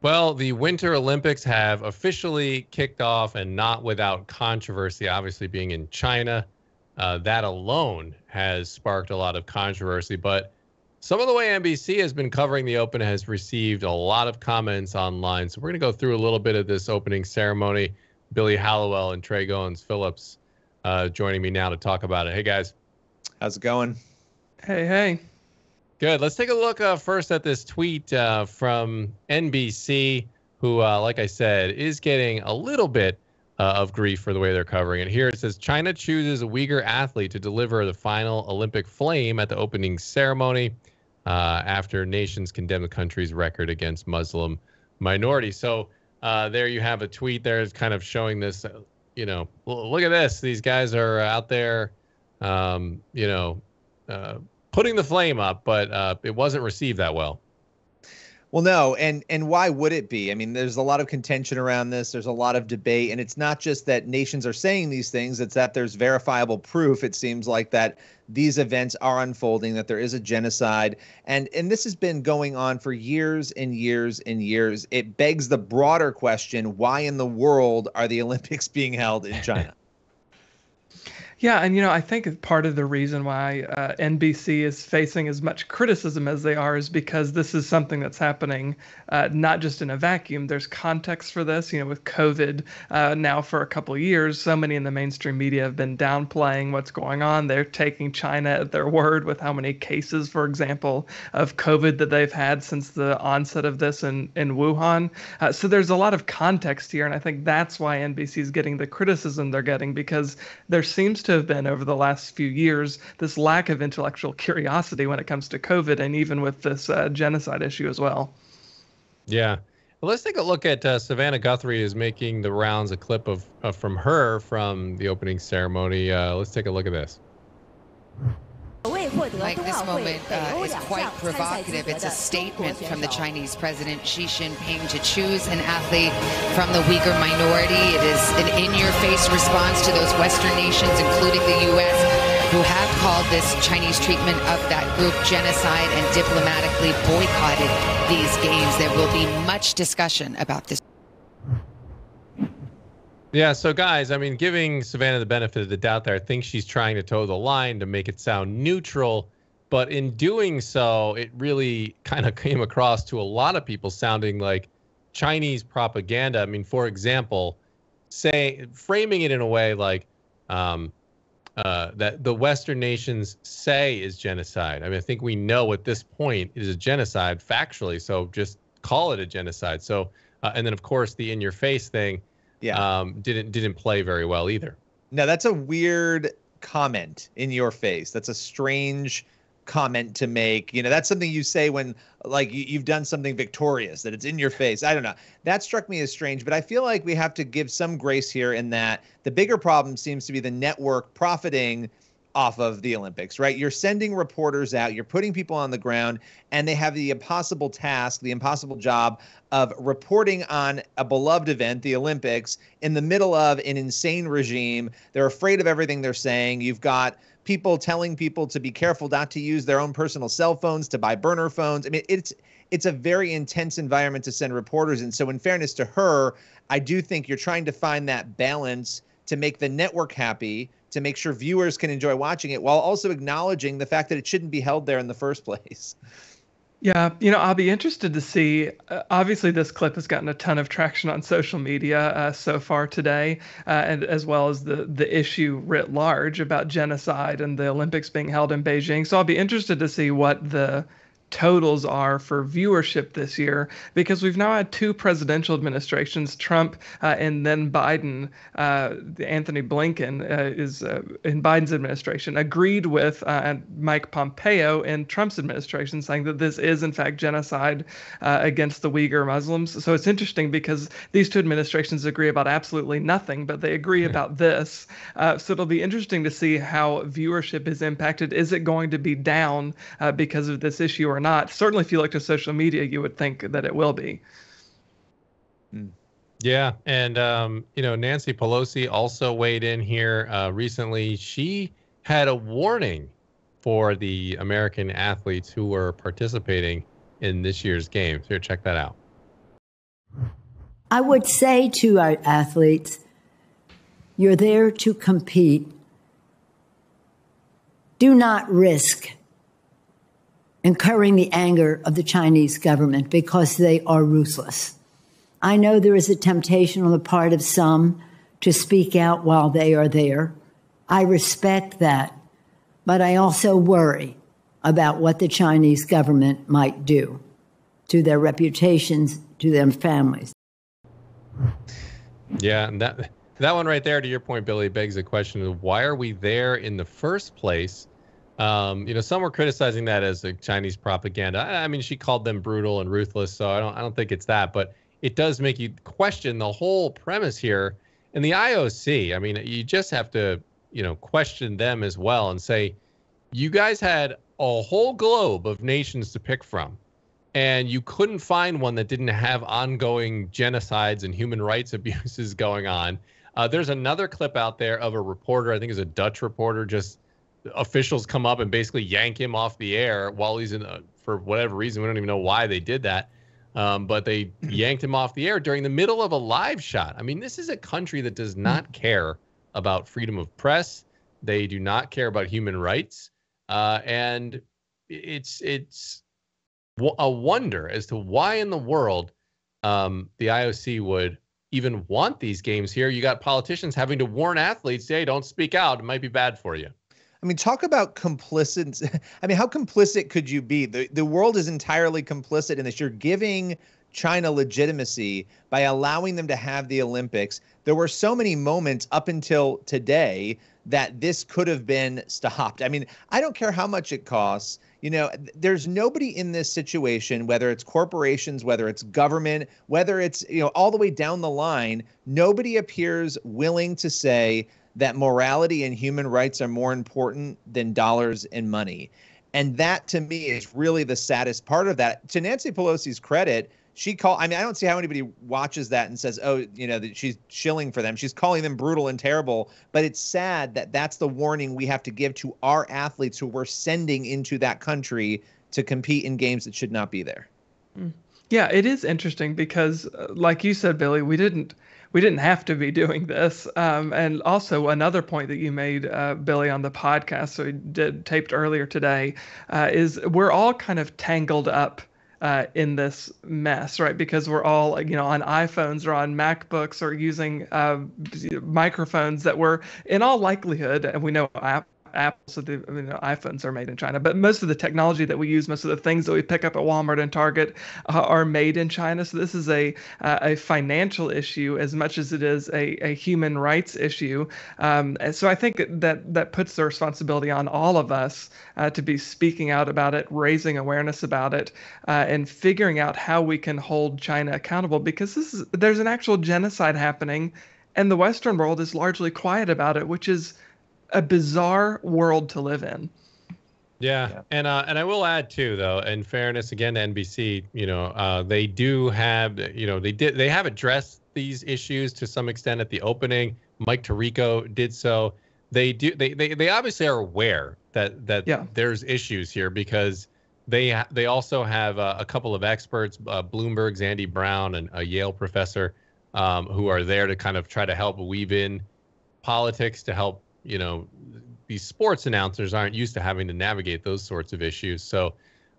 Well, the Winter Olympics have officially kicked off and not without controversy, obviously being in China. That alone has sparked a lot of controversy. But some of the way NBC has been covering the Open has received a lot of comments online. So we're going to go through a little bit of this opening ceremony. Billy Hallowell and Trey Goins-Phillips joining me now to talk about it. Hey, guys. How's it going? Hey, hey. Good. Let's take a look first at this tweet from NBC, who, like I said, is getting a little bit of grief for the way they're covering it. Here it says, China chooses a Uyghur athlete to deliver the final Olympic flame at the opening ceremony after nations condemn the country's record against Muslim minorities. So there you have a tweet there is kind of showing this, look at this. These guys are out there, putting the flame up, but it wasn't received that well. Well, no, and why would it be? I mean, there's a lot of contention around this. There's a lot of debate, and it's not just that nations are saying these things. It's that there's verifiable proof, it seems like, that these events are unfolding, that there is a genocide. And this has been going on for years and years and years. It begs the broader question, why in the world are the Olympics being held in China? Yeah, and I think part of the reason why NBC is facing as much criticism as they are is because this is something that's happening not just in a vacuum. There's context for this, with COVID now for a couple of years. So many in the mainstream media have been downplaying what's going on. They're taking China at their word with how many cases, for example, of COVID that they've had since the onset of this in Wuhan. So there's a lot of context here, and I think that's why NBC is getting the criticism they're getting, because there seems to have been over the last few years this lack of intellectual curiosity when it comes to COVID, and even with this genocide issue as well. Yeah. Well, let's take a look at Savannah Guthrie is making the rounds, a clip of from her from the opening ceremony. Let's take a look at this. Like, this moment is quite provocative. It's a statement from the Chinese President Xi Jinping to choose an athlete from the Uyghur minority. It is an in-your-face response to those Western nations, including the U.S., who have called this Chinese treatment of that group genocide and diplomatically boycotted these games. There will be much discussion about this. Yeah, so guys, I mean, giving Savannah the benefit of the doubt there, I think she's trying to toe the line to make it sound neutral. But in doing so, it really kind of came across to a lot of people sounding like Chinese propaganda. I mean, for example, framing it in a way like that the Western nations say is genocide. I mean, I think we know at this point it is a genocide factually, so just call it a genocide. So, and then, of course, the in-your-face thing. Yeah. Didn't play very well either. No, that's a weird comment, in your face. That's a strange comment to make. That's something you say when, like, you've done something victorious, that it's in your face. I don't know. That struck me as strange, but I feel like we have to give some grace here in that the bigger problem seems to be the network profiting off of the Olympics, right? You're sending reporters out, you're putting people on the ground, and they have the impossible task, the impossible job of reporting on a beloved event, the Olympics, in the middle of an insane regime. They're afraid of everything they're saying. You've got people telling people to be careful not to use their own personal cell phones, to buy burner phones. I mean, it's a very intense environment to send reporters in. So in fairness to her, I do think you're trying to find that balance to make the network happy, to make sure viewers can enjoy watching it, while also acknowledging the fact that it shouldn't be held there in the first place. Yeah, I'll be interested to see. Obviously, this clip has gotten a ton of traction on social media so far today, and as well as the issue writ large about genocide and the Olympics being held in Beijing. So I'll be interested to see what the totals are for viewership this year, because we've now had two presidential administrations, Trump and then Biden. Anthony Blinken is in Biden's administration, agreed with Mike Pompeo in Trump's administration, saying that this is in fact genocide against the Uyghur Muslims. So it's interesting because these two administrations agree about absolutely nothing, but they agree about this. So it'll be interesting to see how viewership is impacted. Is it going to be down because of this issue or not? Certainly, if you look to social media, you would think that it will be. Yeah, and Nancy Pelosi also weighed in here recently. She had a warning for the American athletes who were participating in this year's games. Here, check that out. I would say to our athletes, you're there to compete. Do not risk incurring the anger of the Chinese government because they are ruthless. I know there is a temptation on the part of some to speak out while they are there. I respect that, but I also worry about what the Chinese government might do to their reputations, to their families. Yeah, and that one right there, to your point, Billy, begs the question of why are we there in the first place? Some were criticizing that as a Chinese propaganda. I mean, she called them brutal and ruthless, so I don't think it's that, but it does make you question the whole premise here. And the IOC, I mean, you just have to, question them as well and say, you guys had a whole globe of nations to pick from, and you couldn't find one that didn't have ongoing genocides and human rights abuses going on. There's another clip out there of a reporter, I think it's a Dutch reporter, just officials come up and basically yank him off the air while he's for whatever reason. We don't even know why they did that. But they yanked him off the air during the middle of a live shot. I mean, this is a country that does not care about freedom of press. They do not care about human rights. And it's a wonder as to why in the world the IOC would even want these games here. You got politicians having to warn athletes, hey, don't speak out. It might be bad for you. I mean, talk about complicit. I mean, how complicit could you be? The world is entirely complicit in this. You're giving China legitimacy by allowing them to have the Olympics. There were so many moments up until today that this could have been stopped. I mean, I don't care how much it costs. There's nobody in this situation, whether it's corporations, whether it's government, whether it's, all the way down the line, nobody appears willing to say that morality and human rights are more important than dollars and money. And that, to me, is really the saddest part of that. To Nancy Pelosi's credit, I don't see how anybody watches that and says, oh, that she's shilling for them. She's calling them brutal and terrible. But it's sad that that's the warning we have to give to our athletes who we're sending into that country to compete in games that should not be there. Yeah, it is interesting because, like you said, Billy, we didn't have to be doing this. And also another point that you made, Billy, on the podcast, so we taped earlier today, is we're all kind of tangled up in this mess, right? Because we're all, on iPhones or on MacBooks or using microphones that were, in all likelihood, and we know Apple, so iPhones are made in China, but most of the technology that we use, most of the things that we pick up at Walmart and Target are made in China. So this is a financial issue as much as it is a human rights issue. And so I think that puts the responsibility on all of us to be speaking out about it, raising awareness about it, and figuring out how we can hold China accountable, because there's an actual genocide happening, and the Western world is largely quiet about it, which is a bizarre world to live in. Yeah. And I will add too, though, in fairness again to NBC, they do have, they have addressed these issues to some extent at the opening. Mike Tirico did so. They obviously are aware that there's issues here, because they also have a couple of experts, Bloomberg's Andy Brown and a Yale professor, who are there to kind of try to help weave in politics to help. These sports announcers aren't used to having to navigate those sorts of issues. So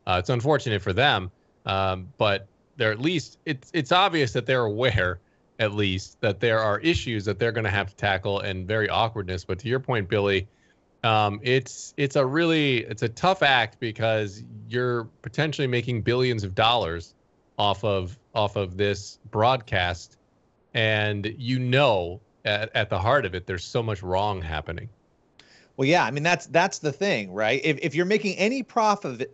it's unfortunate for them. But they're at least it's obvious that they're aware, at least, that there are issues that they're going to have to tackle and very awkwardness. But to your point, Billy, it's a tough act, because you're potentially making billions of dollars off of this broadcast. And at the heart of it, there's so much wrong happening. Well, yeah, I mean, that's the thing, right? If you're making any profit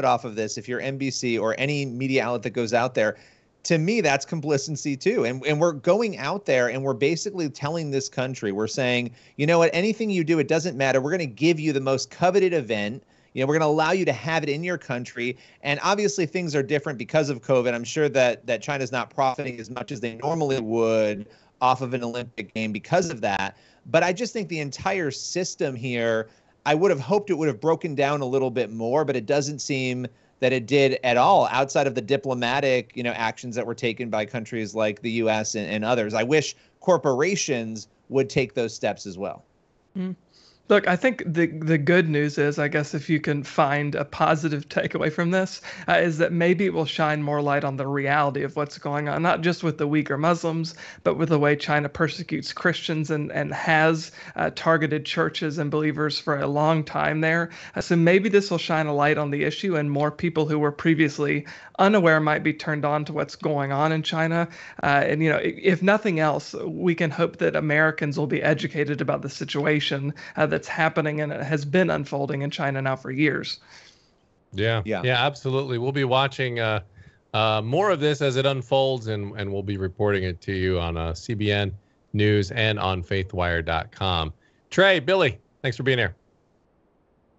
off of this, if you're NBC or any media outlet that goes out there, to me, that's complicity too. And we're going out there and we're basically telling this country, we're saying, you know what, anything you do, it doesn't matter. We're going to give you the most coveted event. We're going to allow you to have it in your country. And obviously things are different because of COVID. I'm sure that China's not profiting as much as they normally would off of an Olympic game because of that. But I just think the entire system here, I would have hoped it would have broken down a little bit more, but it doesn't seem that it did at all outside of the diplomatic, actions that were taken by countries like the U.S. and others. I wish corporations would take those steps as well. Look, I think the good news is, I guess, if you can find a positive takeaway from this, is that maybe it will shine more light on the reality of what's going on, not just with the Uyghur Muslims, but with the way China persecutes Christians and has targeted churches and believers for a long time there. So maybe this will shine a light on the issue, and more people who were previously unaware might be turned on to what's going on in China. And, if nothing else, we can hope that Americans will be educated about the situation that's happening and it has been unfolding in China now for years. Yeah, absolutely. We'll be watching more of this as it unfolds, and we'll be reporting it to you on CBN News and on faithwire.com. Trey, Billy, thanks for being here.